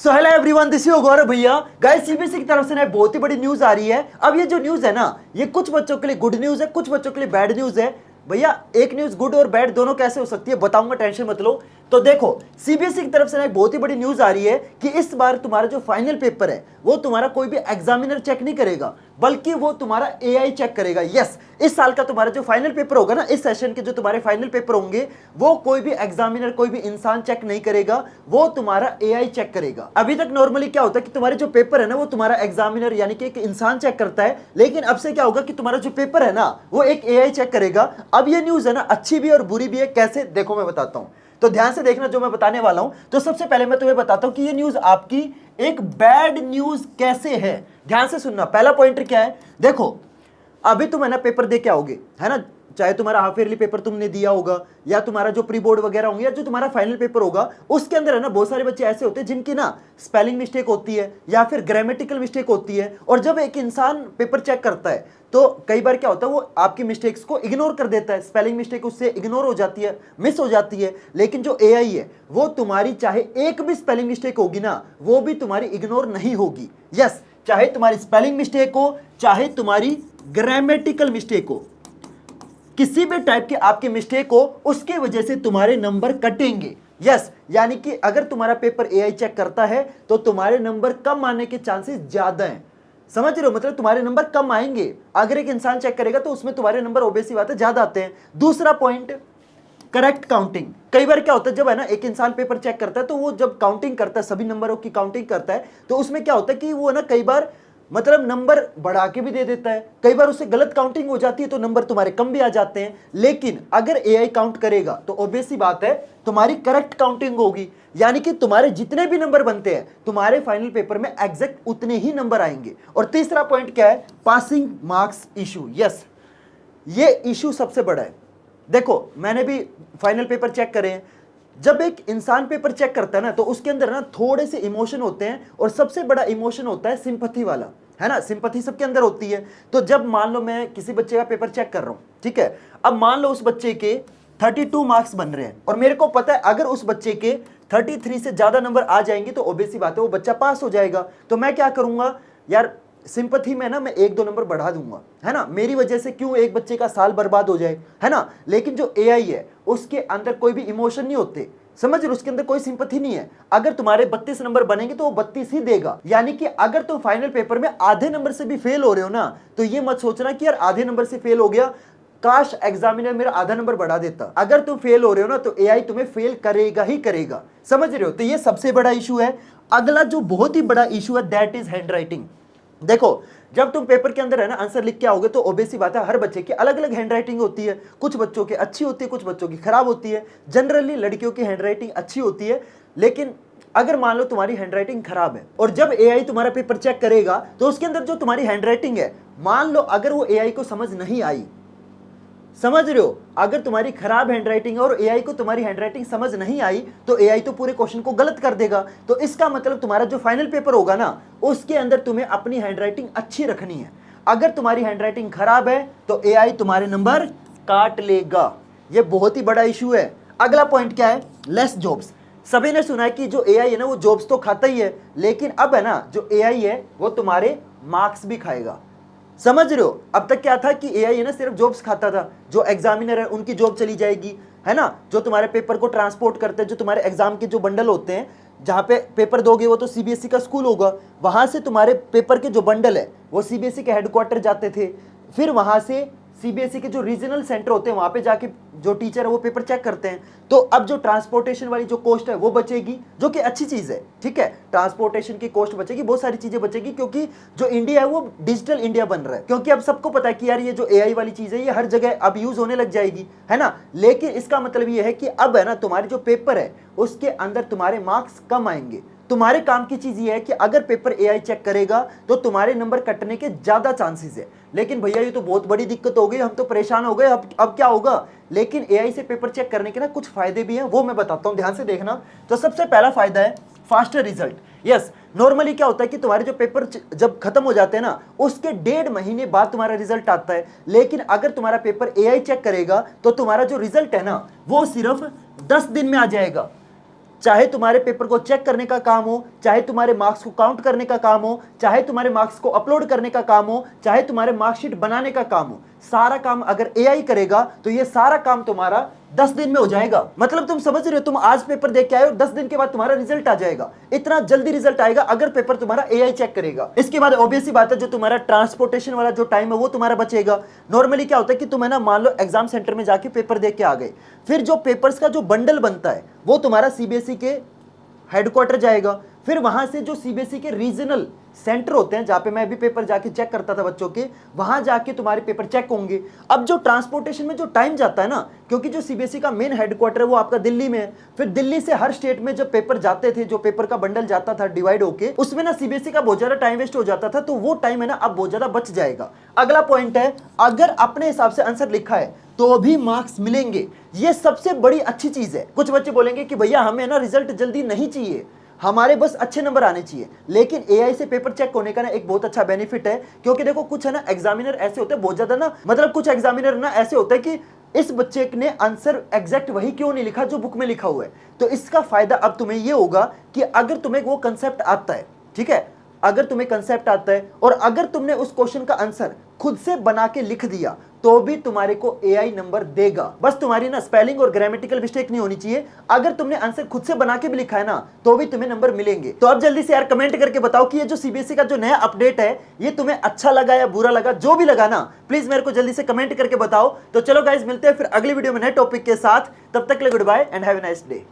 So hello everyone, this is Gaurav भैया। Guys, CBSE की तरफ से ना बहुत ही बड़ी न्यूज आ रही है। अब ये जो न्यूज है ना, ये कुछ बच्चों के लिए गुड न्यूज है, कुछ बच्चों के लिए बैड न्यूज है। भैया, एक न्यूज गुड और बैड दोनों कैसे हो सकती है बताऊंगा, टेंशन मत लो। तो देखो, सीबीएसई की तरफ से ना एक बहुत ही बड़ी न्यूज आ रही है कि इस बार तुम्हारा जो फाइनल पेपर है वो तुम्हारा कोई भी एग्जामिनर चेक नहीं करेगा, बल्कि वो तुम्हारा एआई चेक करेगा। यस, इस साल का तुम्हारा जो फाइनल पेपर होगा ना, इस सेशन के जो तुम्हारे फाइनल पेपर होंगे, वो कोई भी एग्जामिनर, कोई भी इंसान चेक नहीं करेगा, वो तुम्हारा एआई चेक करेगा। अभी तक नॉर्मली क्या होता है कि तुम्हारे जो पेपर है ना, वो तुम्हारा एग्जामिनर यानी कि एक इंसान चेक करता है, लेकिन अब से क्या होगा कि तुम्हारा जो पेपर है ना, वो एक एआई चेक करेगा। अब ये न्यूज है ना, अच्छी भी और बुरी भी है। कैसे, देखो मैं बताता हूं, तो ध्यान से देखना जो मैं बताने वाला हूं। तो सबसे पहले मैं तुम्हें बताता हूं कि ये न्यूज आपकी एक बैड न्यूज कैसे है। ध्यान से सुनना। पहला पॉइंट क्या है, देखो, अभी तुम है ना पेपर दे के आओगे, है ना, चाहे तुम्हारा हाफ ईयरली पेपर तुमने दिया होगा या तुम्हारा जो प्री बोर्ड वगैरह होंगे या जो तुम्हारा फाइनल पेपर होगा, उसके अंदर है ना बहुत सारे बच्चे ऐसे होते हैं जिनकी ना स्पेलिंग मिस्टेक होती है या फिर ग्रामेटिकल मिस्टेक होती है। और जब एक इंसान पेपर चेक करता है तो कई बार क्या होता है, वो आपकी मिस्टेक्स को इग्नोर कर देता है, स्पेलिंग मिस्टेक उससे इग्नोर हो जाती है, मिस हो जाती है। लेकिन जो एआई है वो तुम्हारी चाहे एक भी स्पेलिंग मिस्टेक होगी ना, वो भी तुम्हारी इग्नोर नहीं होगी। यस, चाहे तुम्हारी स्पेलिंग मिस्टेक हो, चाहे तुम्हारी ग्रामेटिकल मिस्टेक हो, किसी भी टाइप के आपके मिस्टेक हो, उसके वजह से तुम्हारे नंबर कटेंगे। यस, यानी कि अगर तुम्हारा पेपर एआई चेक करता है तो तुम्हारे नंबर कम आने के चांसेस ज्यादा हैं। समझ रहे हो, मतलब तुम्हारे नंबर कम आएंगे। अगर एक इंसान चेक करेगा तो उसमें तुम्हारे नंबर ऑब्वियस सी बात है ज्यादा आते हैं। दूसरा पॉइंट, करेक्ट काउंटिंग। कई बार क्या होता है, जब है ना एक इंसान पेपर चेक करता है तो वो जब काउंटिंग करता है, सभी नंबरों की काउंटिंग करता है, तो उसमें क्या होता है कि वो है ना कई बार मतलब नंबर बढ़ा के भी दे देता है, कई बार उससे गलत काउंटिंग हो जाती है तो नंबर तुम्हारे कम भी आ जाते हैं। लेकिन अगर एआई काउंट करेगा तो ऑब्वियस सी बात है तुम्हारी करेक्ट काउंटिंग होगी, यानी कि तुम्हारे जितने भी नंबर बनते हैं तुम्हारे फाइनल पेपर में एग्जैक्ट उतने ही नंबर आएंगे। और तीसरा पॉइंट क्या है, पासिंग मार्क्स इशू। यस, ये इशू सबसे बड़ा है। देखो, मैंने भी फाइनल पेपर चेक करे हैं। जब एक इंसान पेपर चेक करता है ना, तो उसके अंदर ना थोड़े से इमोशन होते हैं, और सबसे बड़ा इमोशन होता है सिंपैथी वाला, है ना। सिंपैथी सबके अंदर होती है। तो जब मान लो मैं किसी बच्चे का पेपर चेक कर रहा हूं, ठीक है, अब मान लो उस बच्चे के 32 मार्क्स बन रहे हैं और मेरे को पता है अगर उस बच्चे के 33 से ज्यादा नंबर आ जाएंगे तो ऑब्वियस सी बात है वो बच्चा पास हो जाएगा। तो मैं क्या करूंगा यार, सिंपैथी में ना मैं 1-2 नंबर बढ़ा दूंगा, है ना, मेरी वजह से क्यों एक बच्चे का साल बर्बाद हो जाए, है ना। लेकिन जो एआई है उसके अंदर कोई भी इमोशन नहीं होते, समझ रहे, उसके अंदर कोई सिंपैथी नहीं है। अगर तुम्हारे 32 नंबर बनेंगे तो वो 32 ही देगा। यानी कि अगर तुम फाइनल पेपर में आधे नंबर से भी फेल हो रहे हो ना, तो ये मत सोचना कि यार आधे नंबर से फेल हो गया, काश एग्जामिनर मेरा आधा नंबर बढ़ा देता। अगर तुम फेल हो रहे हो ना तो एआई तुम्हें फेल करेगा ही करेगा, समझ रहे हो। तो ये सबसे बड़ा इशू है। अगला जो बहुत ही बड़ा इशू है, दैट इज हैंड राइटिंग। देखो, जब तुम पेपर के अंदर है ना आंसर लिख के आओगे तो ऑब्वियस सी बात है हर बच्चे की अलग अलग हैंड राइटिंग होती है। कुछ बच्चों की अच्छी होती है, कुछ बच्चों की खराब होती है। जनरली लड़कियों की हैंड राइटिंग अच्छी होती है। लेकिन अगर मान लो तुम्हारी हैंड राइटिंग खराब है और जब एआई तुम्हारा पेपर चेक करेगा तो उसके अंदर जो तुम्हारी हैंड राइटिंग है, मान लो अगर वो एआई को समझ नहीं आई, समझ रहे हो, अगर तुम्हारी खराब हैंडराइटिंग है और एआई को तुम्हारी हैंडराइटिंग समझ नहीं आई तो एआई तो पूरे क्वेश्चन को गलत कर देगा। तो इसका मतलब तुम्हारा जो फाइनल पेपर होगा ना, उसके अंदर तुम्हें अपनी हैंडराइटिंग अच्छी रखनी है। अगर तुम्हारी हैंडराइटिंग खराब है तो एआई तुम्हारे नंबर काट लेगा। यह बहुत ही बड़ा इशू है। अगला पॉइंट क्या है, लेस जॉब्स। सभी ने सुना है कि जो एआई है ना वो जॉब्स तो खाता ही है, लेकिन अब है ना जो एआई है वो तुम्हारे मार्क्स भी खाएगा। समझ रहे हो, अब तक क्या था कि एआई है ना सिर्फ जॉब्स खाता था, जो एग्जामिनर है उनकी जॉब चली जाएगी, है ना, जो तुम्हारे पेपर को ट्रांसपोर्ट करते हैं, जो तुम्हारे एग्जाम के जो बंडल होते हैं, जहां पे पेपर दोगे वो तो सीबीएसई का स्कूल होगा, वहां से तुम्हारे पेपर के जो बंडल है वो सीबीएसई के हेडक्वार्टर जाते थे, फिर वहां से सीबीएसई के जो रीजनल सेंटर होते हैं वहां पे जाके जो टीचर है वो पेपर चेक करते हैं। तो अब जो ट्रांसपोर्टेशन वाली जो कॉस्ट है वो बचेगी, जो कि अच्छी चीज है, ठीक है, ट्रांसपोर्टेशन की कॉस्ट बचेगी, बहुत सारी चीजें बचेगी, क्योंकि जो इंडिया है वो डिजिटल इंडिया बन रहा है। क्योंकि अब सबको पता है कि यार ये जो एआई वाली चीज है ये हर जगह अब यूज होने लग जाएगी, है ना। लेकिन इसका मतलब ये है कि अब है ना तुम्हारी जो पेपर है उसके अंदर तुम्हारे मार्क्स कम आएंगे। तुम्हारे काम की चीज ये है कि अगर पेपर एआई चेक करेगा तो तुम्हारे नंबर कटने के ज्यादा चांसेस है। लेकिन भैया ये तो बहुत बड़ी दिक्कत हो गई, हम तो परेशान हो गए, अब क्या होगा। लेकिन एआई से पेपर चेक करने के ना कुछ फायदे भी हैं, वो मैं बताता हूं, ध्यान से देखना। तो सबसे पहला फायदा है फास्टर रिजल्ट। यस, नॉर्मली क्या होता है कि तुम्हारे जो पेपर जब खत्म हो जाते हैं ना उसके 1.5 महीने बाद तुम्हारा रिजल्ट आता है। लेकिन अगर तुम्हारा पेपर एआई चेक करेगा तो तुम्हारा जो रिजल्ट है ना वो सिर्फ 10 दिन में आ जाएगा। चाहे तुम्हारे पेपर को चेक करने का काम हो, चाहे तुम्हारे मार्क्स को काउंट करने का काम हो, चाहे तुम्हारे मार्क्स को अपलोड करने का काम हो, चाहे तुम्हारे मार्कशीट बनाने का काम हो, सारा काम अगर एआई करेगा तो ये सारा काम तुम्हारा 10 दिन में हो जाएगा। मतलब तुम समझ रहे हो, तुम आज पेपर देख के आए हो, 10 दिन के बाद तुम्हारा रिजल्ट आ जाएगा। इतना जल्दी रिजल्ट आएगा अगर पेपर तुम्हारा एआई चेक करेगा। इसके बाद ऑब्वियस सी बात है, जो तुम्हारा ट्रांसपोर्टेशन वाला जो टाइम है वो तुम्हारा बचेगा। नॉर्मली क्या होता है कि तुम है ना, मान लो एग्जाम सेंटर में जाके पेपर देख के आ गए, फिर जो पेपर्स का जो बंडल बनता है वो तुम्हारा सीबीएसई के हेडक्वार्टर जाएगा। फिर वहां से जो सीबीएसई के रीजनल सेंटर होते हैं, जहां पे मैं भी पेपर जाके चेक करता था बच्चों के, वहां जाके तुम्हारे पेपर चेक होंगे। अब जो ट्रांसपोर्टेशन में जो टाइम जाता है ना, क्योंकि जो सीबीएसई का मेन हेडक्वार्टर है वो आपका दिल्ली में है, फिर दिल्ली से हर स्टेट में जब पेपर जाते थे, जो पेपर का बंडल जाता था डिवाइड होके, उसमें ना सीबीएसई का बहुत ज्यादा टाइम वेस्ट हो जाता था। तो वो टाइम है ना अब बहुत ज्यादा बच जाएगा। अगला पॉइंट है, अगर अपने हिसाब से आंसर लिखा है तो भी मार्क्स मिलेंगे। ये सबसे बड़ी अच्छी चीज है। कुछ बच्चे बोलेंगे कि भैया हमें ना रिजल्ट जल्दी नहीं चाहिए, हमारे बस अच्छे नंबर आने चाहिए। लेकिन एआई से पेपर चेक होने का ना एक बहुत अच्छा बेनिफिट है, क्योंकि देखो कुछ है ना एग्जामिनर ऐसे होते हैं बहुत ज्यादा ना, मतलब कुछ एग्जामिनर ना ऐसे होते हैं कि इस बच्चे ने आंसर एग्जैक्ट वही क्यों नहीं लिखा जो बुक में लिखा हुआ है। तो इसका फायदा अब तुम्हें यह होगा कि अगर तुम्हें वो कंसेप्ट आता है, ठीक है, अगर तुम्हें कंसेप्ट आता है और अगर तुमने उस क्वेश्चन का आंसर खुद से बना के लिख दिया तो भी तुम्हारे को एआई नंबर देगा। बस तुम्हारी ना स्पेलिंग और ग्रामेटिकल मिस्टेक नहीं होनी चाहिए। अगर तुमने आंसर खुद से बना के भी लिखा है ना तो भी तुम्हें नंबर मिलेंगे। तो अब जल्दी से यार कमेंट करके बताओ कि ये जो सीबीएसई का जो नया अपडेट है ये तुम्हें अच्छा लगा या बुरा लगा। जो भी लगा ना प्लीज मेरे को जल्दी से कमेंट करके बताओ। तो चलो गाइज, मिलते हैं फिर अगली वीडियो में नए टॉपिक के साथ। तब तक के लिए good bye and have a nice day.